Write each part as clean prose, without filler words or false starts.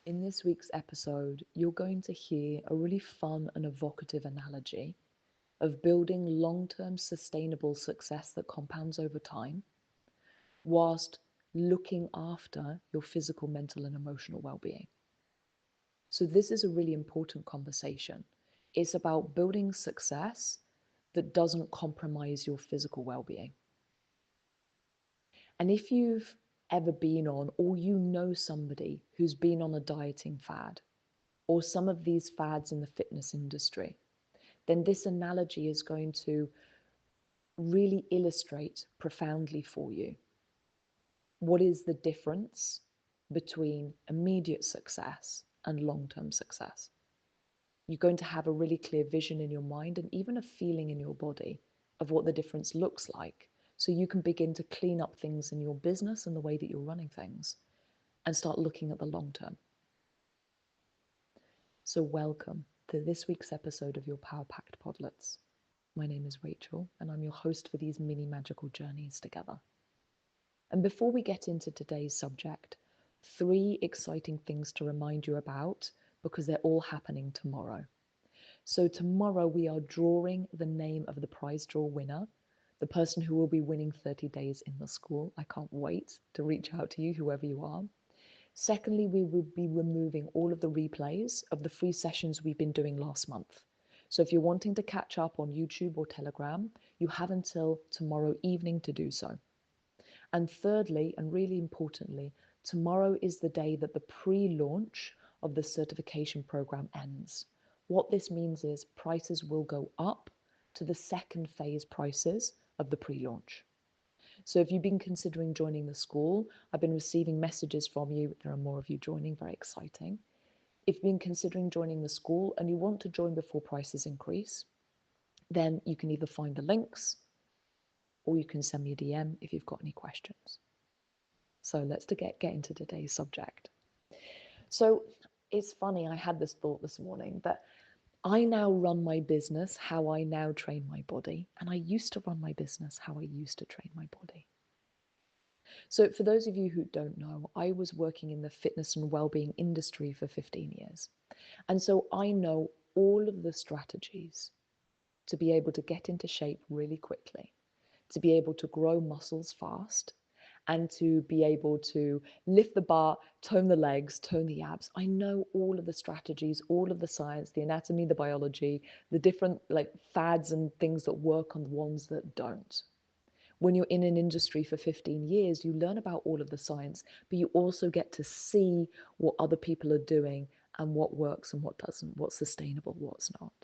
In this week's episode, you're going to hear a really fun and evocative analogy of building long-term sustainable success that compounds over time, whilst looking after your physical, mental, and emotional well-being. So this is a really important conversation. It's about building success that doesn't compromise your physical well-being. And if you've ever been on, or you know somebody who's been on a dieting fad, or some of these fads in the fitness industry, then this analogy is going to really illustrate profoundly for you what is the difference between immediate success and long-term success. You're going to have a really clear vision in your mind and even a feeling in your body of what the difference looks like. So you can begin to clean up things in your business and the way that you're running things and start looking at the long term. So welcome to this week's episode of your Power Packed Podlets. My name is Rachel and I'm your host for these mini magical journeys together. And before we get into today's subject, 3 exciting things to remind you about because they're all happening tomorrow. So tomorrow we are drawing the name of the prize draw winner, the person who will be winning 30 days in the school. I can't wait to reach out to you, whoever you are. Secondly, we will be removing all of the replays of the free sessions we've been doing last month. So if you're wanting to catch up on YouTube or Telegram, you have until tomorrow evening to do so. And thirdly, and really importantly, tomorrow is the day that the pre-launch of the certification program ends. What this means is prices will go up to the second phase prices of the pre-launch. So if you've been considering joining the school, I've been receiving messages from you. There are more of you joining, very exciting. If you've been considering joining the school and you want to join before prices increase, then you can either find the links or you can send me a DM if you've got any questions. So let's get into today's subject. So it's funny, I had this thought this morning that I now run my business how I now train my body, and I used to run my business how I used to train my body. So for those of you who don't know, I was working in the fitness and well-being industry for 15 years. And so I know all of the strategies to be able to get into shape really quickly, to be able to grow muscles fast, and to be able to lift the bar, tone the legs, tone the abs. I know all of the strategies, all of the science, the anatomy, the biology, the different like fads and things that work on the ones that don't. When you're in an industry for 15 years, you learn about all of the science, but you also get to see what other people are doing and what works and what doesn't, what's sustainable, what's not.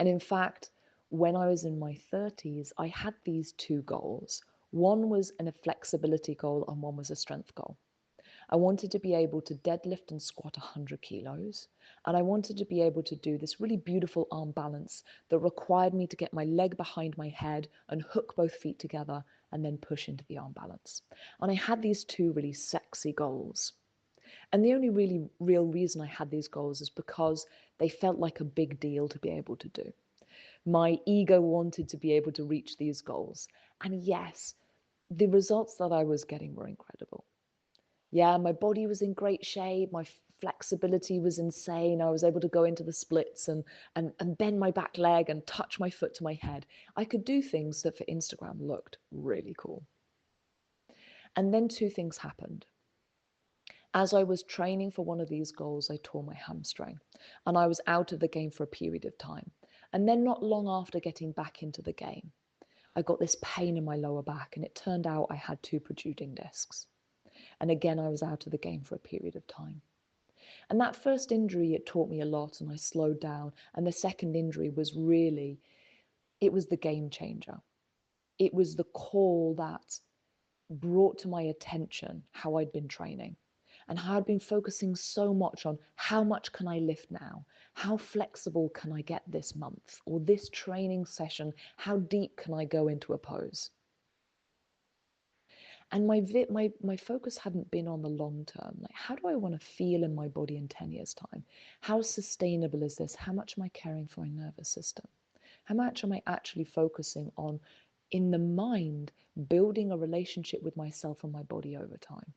And in fact, when I was in my 30s, I had these 2 goals. One was a flexibility goal and one was a strength goal. I wanted to be able to deadlift and squat 100 kilos. And I wanted to be able to do this really beautiful arm balance that required me to get my leg behind my head and hook both feet together and then push into the arm balance. And I had these 2 really sexy goals. And the only really real reason I had these goals is because they felt like a big deal to be able to do. My ego wanted to be able to reach these goals. And yes, the results that I was getting were incredible. Yeah, my body was in great shape. My flexibility was insane. I was able to go into the splits and bend my back leg and touch my foot to my head. I could do things that for Instagram looked really cool. And then 2 things happened. As I was training for one of these goals, I tore my hamstring and I was out of the game for a period of time. And then not long after getting back into the game, I got this pain in my lower back and it turned out I had 2 protruding discs. And again, I was out of the game for a period of time. And that first injury, it taught me a lot and I slowed down. And the second injury was really, it was the game changer. It was the call that brought to my attention how I'd been training and how I'd been focusing so much on how much can I lift now? How flexible can I get this month or this training session? How deep can I go into a pose? And my focus hadn't been on the long term. Like, how do I want to feel in my body in 10 years' time? How sustainable is this? How much am I caring for my nervous system? How much am I actually focusing on, in the mind, building a relationship with myself and my body over time?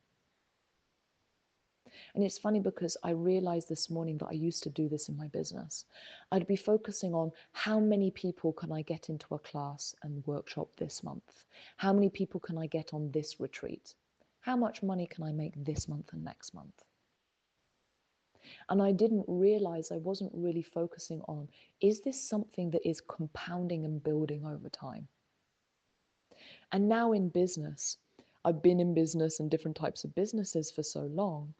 And it's funny because I realized this morning that I used to do this in my business. I'd be focusing on how many people can I get into a class and workshop this month? How many people can I get on this retreat? How much money can I make this month and next month? And I didn't realize I wasn't really focusing on, is this something that is compounding and building over time? And now in business, I've been in business and different types of businesses for so long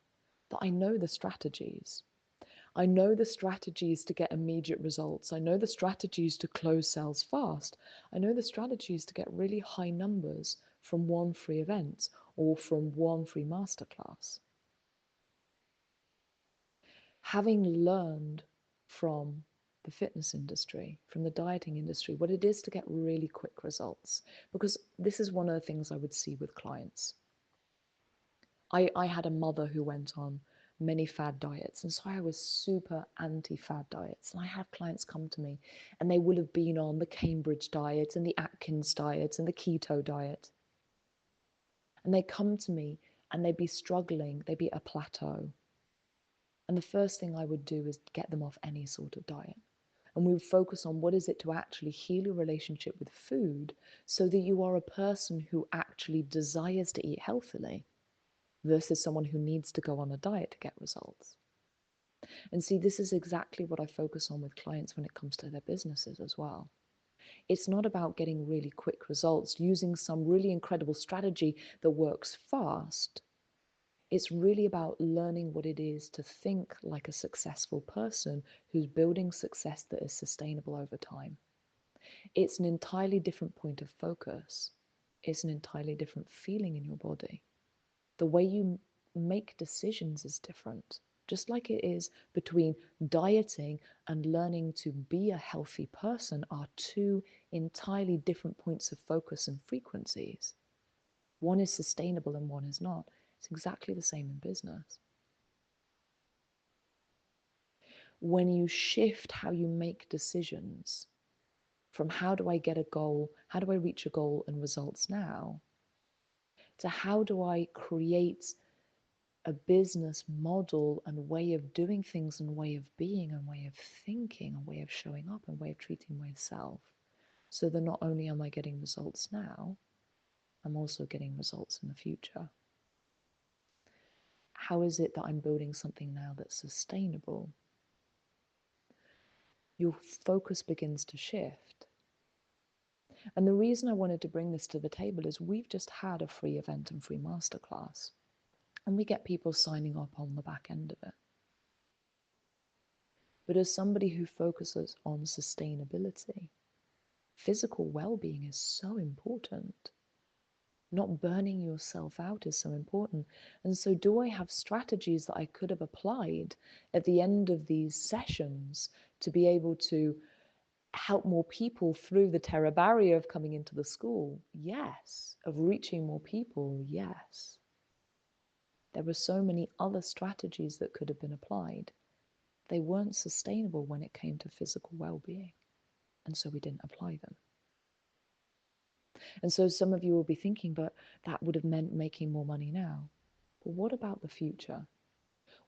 that I know the strategies. I know the strategies to get immediate results. I know the strategies to close sales fast. I know the strategies to get really high numbers from one free event or from one free masterclass. Having learned from the fitness industry, from the dieting industry, what it is to get really quick results, because this is one of the things I would see with clients. I had a mother who went on many fad diets, and so I was super anti-fad diets. And I had clients come to me and they would have been on the Cambridge diet and the Atkins diet and the keto diet. And they come to me and they'd be struggling, they'd be at a plateau. And the first thing I would do is get them off any sort of diet. And we would focus on what is it to actually heal your relationship with food so that you are a person who actually desires to eat healthily versus someone who needs to go on a diet to get results. And see, this is exactly what I focus on with clients when it comes to their businesses as well. It's not about getting really quick results, using some really incredible strategy that works fast. It's really about learning what it is to think like a successful person who's building success that is sustainable over time. It's an entirely different point of focus. It's an entirely different feeling in your body. The way you make decisions is different. Just like it is between dieting and learning to be a healthy person are two entirely different points of focus and frequencies. One is sustainable and one is not. It's exactly the same in business. When you shift how you make decisions from how do I get a goal, how do I reach a goal and results now, to how do I create a business model and way of doing things and way of being and way of thinking and way of showing up and way of treating myself, so that not only am I getting results now, I'm also getting results in the future. How is it that I'm building something now that's sustainable? Your focus begins to shift. And the reason I wanted to bring this to the table is we've just had a free event and free masterclass, and we get people signing up on the back end of it. But as somebody who focuses on sustainability, physical well-being is so important. Not burning yourself out is so important. And so do I have strategies that I could have applied at the end of these sessions to be able to help more people through the terror barrier of coming into the school? Yes. Of reaching more people? Yes. There were so many other strategies that could have been applied. They weren't sustainable when it came to physical well-being, and so we didn't apply them. And so some of you will be thinking, but that would have meant making more money now. But what about the future?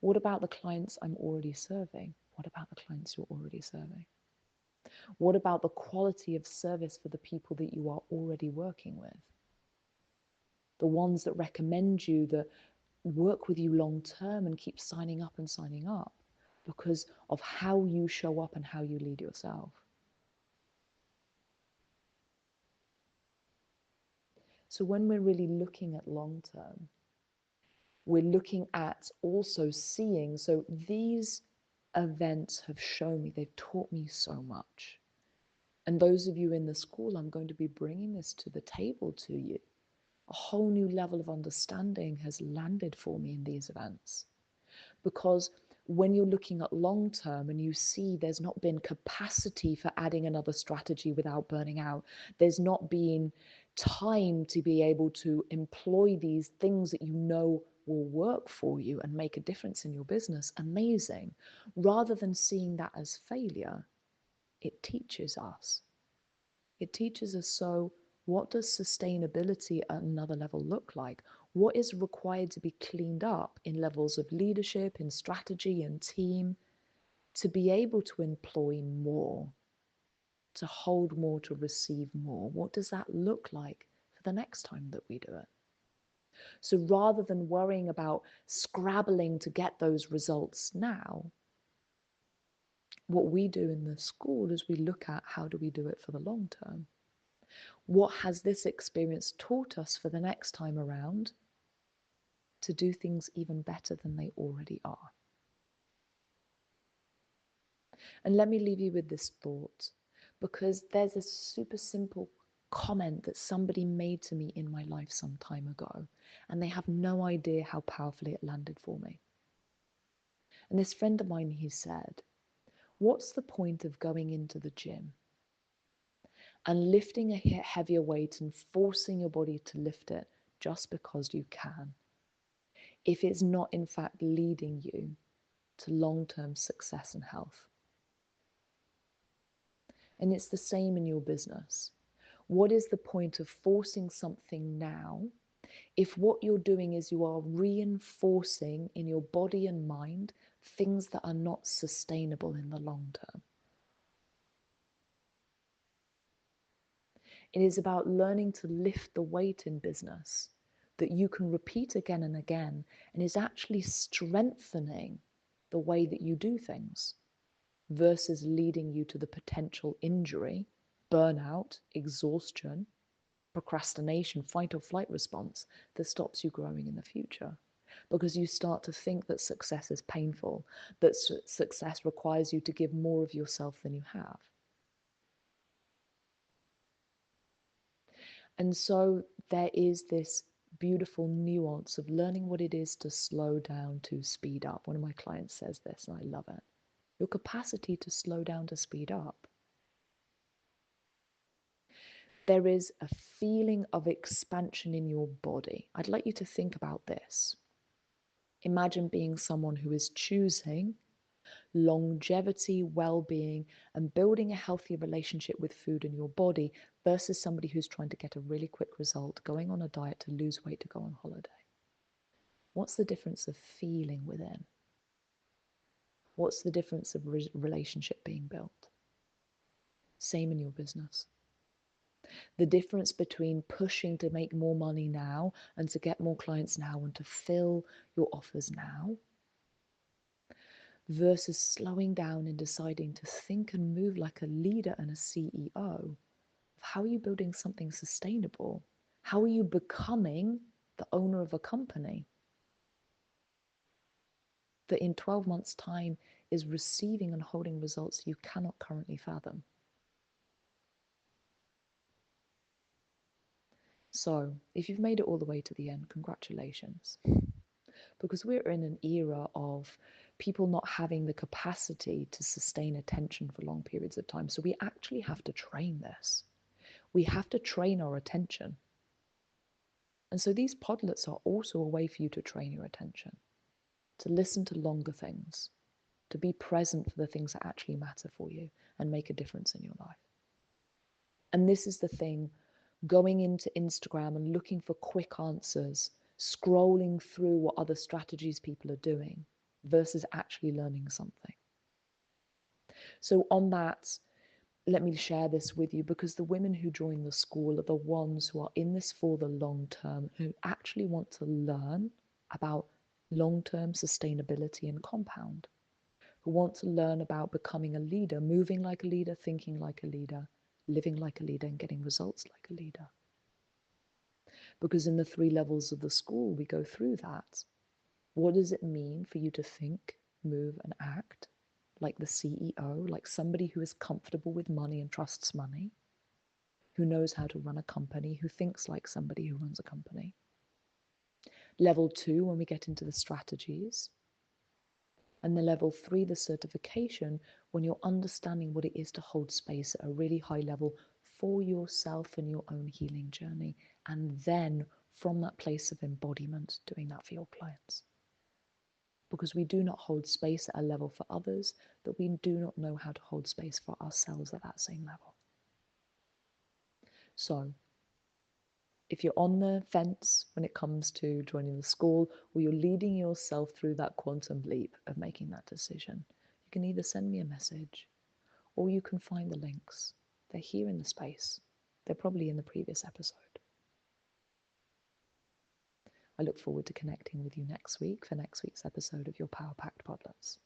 What about the clients I'm already serving? What about the clients you're already serving? What about the quality of service for the people that you are already working with? The ones that recommend you, that work with you long term and keep signing up because of how you show up and how you lead yourself. So when we're really looking at long term, we're looking at also seeing, so these events have shown me, they've taught me so much. And those of you in the school, I'm going to be bringing this to the table to you. A whole new level of understanding has landed for me in these events. Because when you're looking at long term and you see there's not been capacity for adding another strategy without burning out, there's not been time to be able to employ these things that you know will work for you and make a difference in your business, amazing. Rather than seeing that as failure, it teaches us. It teaches us, so what does sustainability at another level look like? What is required to be cleaned up in levels of leadership, in strategy and team, to be able to employ more, to hold more, to receive more? What does that look like for the next time that we do it? So rather than worrying about scrabbling to get those results now, what we do in the school is we look at how do we do it for the long term? What has this experience taught us for the next time around to do things even better than they already are? And let me leave you with this thought, because there's a super simple comment that somebody made to me in my life some time ago, and they have no idea how powerfully it landed for me. And this friend of mine, he said, what's the point of going into the gym and lifting a heavier weight and forcing your body to lift it just because you can, if it's not in fact leading you to long-term success and health? And it's the same in your business. What is the point of forcing something now if what you're doing is you are reinforcing in your body and mind things that are not sustainable in the long term? It is about learning to lift the weight in business that you can repeat again and again, and is actually strengthening the way that you do things versus leading you to the potential injury, burnout, exhaustion, procrastination, fight or flight response that stops you growing in the future. Because you start to think that success is painful, that success requires you to give more of yourself than you have. And so there is this beautiful nuance of learning what it is to slow down, to speed up. One of my clients says this, and I love it. Your capacity to slow down, to speed up. There is a feeling of expansion in your body. I'd like you to think about this. Imagine being someone who is choosing longevity, well-being, and building a healthy relationship with food and your body versus somebody who's trying to get a really quick result, going on a diet to lose weight, to go on holiday. What's the difference of feeling within? What's the difference of relationship being built? Same in your business. The difference between pushing to make more money now and to get more clients now and to fill your offers now versus slowing down and deciding to think and move like a leader and a CEO of how are you building something sustainable? How are you becoming the owner of a company that in 12 months' time is receiving and holding results you cannot currently fathom? So if you've made it all the way to the end, congratulations. Because we're in an era of people not having the capacity to sustain attention for long periods of time. So we actually have to train this. We have to train our attention. And so these podlets are also a way for you to train your attention, to listen to longer things, to be present for the things that actually matter for you and make a difference in your life. And this is the thing, going into Instagram and looking for quick answers, scrolling through what other strategies people are doing versus actually learning something. So on that, let me share this with you, because the women who join the school are the ones who are in this for the long term, who actually want to learn about long-term sustainability and compound, who want to learn about becoming a leader, moving like a leader, thinking like a leader, living like a leader, and getting results like a leader. Because in the 3 levels of the school, we go through that. What does it mean for you to think, move, and act like the CEO, like somebody who is comfortable with money and trusts money, who knows how to run a company, who thinks like somebody who runs a company? Level 2, when we get into the strategies. And the level 3, the certification, when you're understanding what it is to hold space at a really high level for yourself and your own healing journey. And then from that place of embodiment, doing that for your clients. Because we do not hold space at a level for others that we do not know how to hold space for ourselves at that same level. So If you're on the fence when it comes to joining the school, or you're leading yourself through that quantum leap of making that decision, you can either send me a message or you can find the links. They're here in the space. They're probably in the previous episode. I look forward to connecting with you next week for next week's episode of your Power Packed Podlets.